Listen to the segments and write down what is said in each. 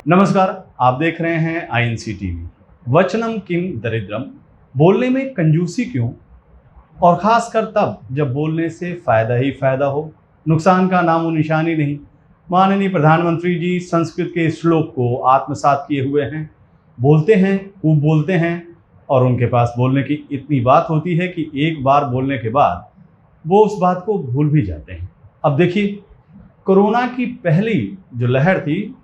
नमस्कार, आप देख रहे हैं आईएनसी टीवी। वचनम किम दरिद्रम, बोलने में कंजूसी क्यों, और खासकर तब जब बोलने से फायदा ही फायदा हो, नुकसान का नामो निशान ही नहीं। माननीय प्रधानमंत्री जी संस्कृत के श्लोक को आत्मसात किए हुए हैं, बोलते हैं, खूब बोलते हैं, और उनके पास बोलने की इतनी बात होती है कि एक बार बोलने के बाद वो उस बात को भूल भी जाते हैं। अब देखिए, कोरोना की पहली जो लहर थी,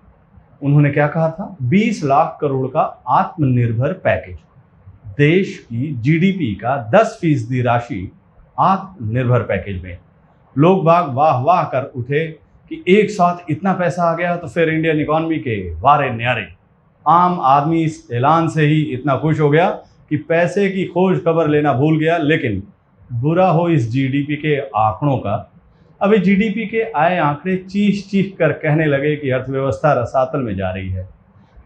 उन्होंने क्या कहा था? 20 लाख करोड़ का आत्मनिर्भर पैकेज, देश की जीडीपी का 10% राशि आत्मनिर्भर पैकेज में। लोग बाग वाह वाह कर उठे कि एक साथ इतना पैसा आ गया, तो फिर इंडियन इकॉनमी के वारे न्यारे। आम आदमी इस ऐलान से ही इतना खुश हो गया कि पैसे की खोज खबर लेना भूल गया। लेकिन बुरा हो इस जीडीपी के आंकड़ों का, अभी जीडीपी के आए आंकड़े चीख चीख कर कहने लगे कि अर्थव्यवस्था रसातल में जा रही है।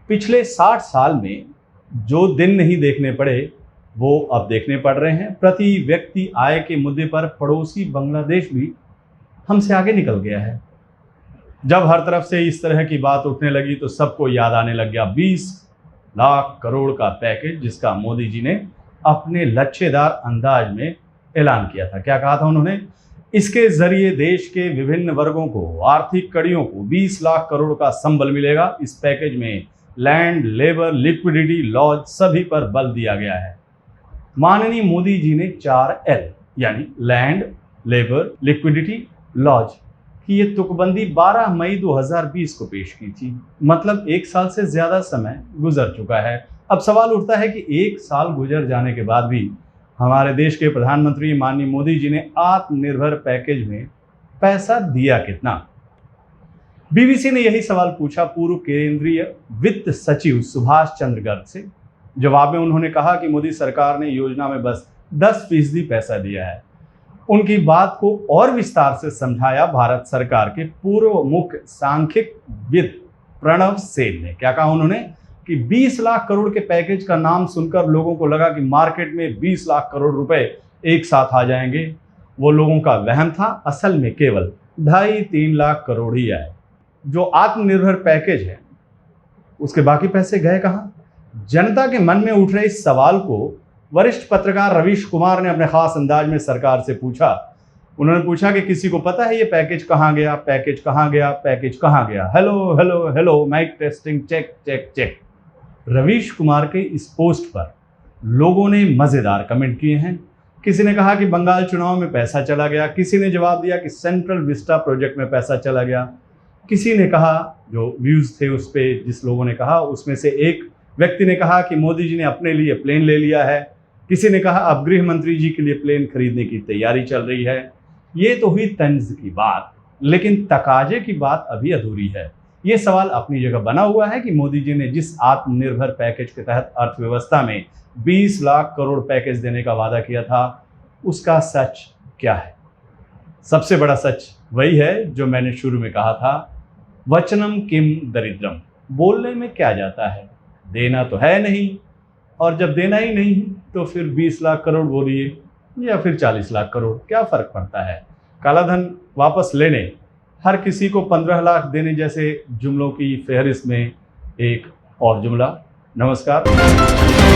पिछले 60 साल में जो दिन नहीं देखने पड़े, वो अब देखने पड़ रहे हैं। प्रति व्यक्ति आय के मुद्दे पर पड़ोसी बांग्लादेश भी हमसे आगे निकल गया है। जब हर तरफ से इस तरह की बात उठने लगी, तो सबको याद आने लग गया 20 लाख करोड़ का पैकेज, जिसका मोदी जी ने अपने लच्छेदार अंदाज में ऐलान किया था। क्या कहा था उन्होंने? इसके जरिए देश के विभिन्न वर्गों को, आर्थिक कड़ियों को 20 लाख करोड़ का संबल मिलेगा। इस पैकेज में लैंड, लेबर, लिक्विडिटी, लॉज सभी पर बल दिया गया है। माननीय मोदी जी ने 4L यानी लैंड, लेबर, लिक्विडिटी, लॉज की ये तुकबंदी 12 मई 2020 को पेश की थी। मतलब 1 साल से ज्यादा समय गुजर चुका है। अब सवाल उठता है कि 1 साल गुजर जाने के बाद भी हमारे देश के प्रधानमंत्री माननीय मोदी जी ने आत्मनिर्भर पैकेज में पैसा दिया कितना? बीबीसी ने यही सवाल पूछा पूर्व केंद्रीय वित्त सचिव सुभाष चंद्र गर्ग से। जवाब में उन्होंने कहा कि मोदी सरकार ने योजना में बस 10% पैसा दिया है। उनकी बात को और विस्तार से समझाया भारत सरकार के पूर्व मुख्य सांख्यिकविद प्रणव सेन ने। क्या कहा उन्होंने? कि 20 लाख करोड़ के पैकेज का नाम सुनकर लोगों को लगा कि मार्केट में 20 लाख करोड़ रुपए एक साथ आ जाएंगे। वो लोगों का वहम था। असल में केवल 2.5-3 लाख करोड़ ही आए। जो आत्मनिर्भर पैकेज है, उसके बाकी पैसे गए कहाँ? जनता के मन में उठ रहे इस सवाल को वरिष्ठ पत्रकार रवीश कुमार ने अपने खास अंदाज में सरकार से पूछा। उन्होंने पूछा कि किसी को पता है ये पैकेज कहाँ गया, पैकेज कहाँ गया, पैकेज कहाँ गया? Hello hello hello, mike testing, check check check. Ravish Kumar के इस पोस्ट पर लोगों ने मजेदार कमेंट किए हैं। किसी ने कहा कि बंगाल चुनाव में पैसा चला गया, किसी ने जवाब दिया कि सेंट्रल विस्टा प्रोजेक्ट में पैसा चला गया। किसी ने कहा, जो व्यूज थे उस पे जिस लोगों ने कहा, उसमें से एक व्यक्ति ने कहा कि मोदी जी ने अपने लिए प्लेन ले लिया है। किसी ने कहा अब गृह मंत्री जी के लिए प्लेन खरीदने की तैयारी चल रही है। ये तो हुई तंज की बात, लेकिन तकाजे की बात अभी अधूरी है। ये सवाल अपनी जगह बना हुआ है कि मोदी जी ने जिस आत्मनिर्भर पैकेज के तहत अर्थव्यवस्था में 20 लाख करोड़ पैकेज देने का वादा किया था, उसका सच क्या है? सबसे बड़ा सच वही है जो मैंने शुरू में कहा था, वचनम किम दरिद्रम। बोलने में क्या जाता है, देना तो है नहीं, और जब देना ही नहीं तो फिर 20 लाख करोड़ बोलिए या फिर 40 लाख करोड़, क्या फर्क पड़ता है? काला धन वापस लेने, हर किसी को 15 लाख देने जैसे जुमलों की फहरिस्त में एक और जुमला। नमस्कार।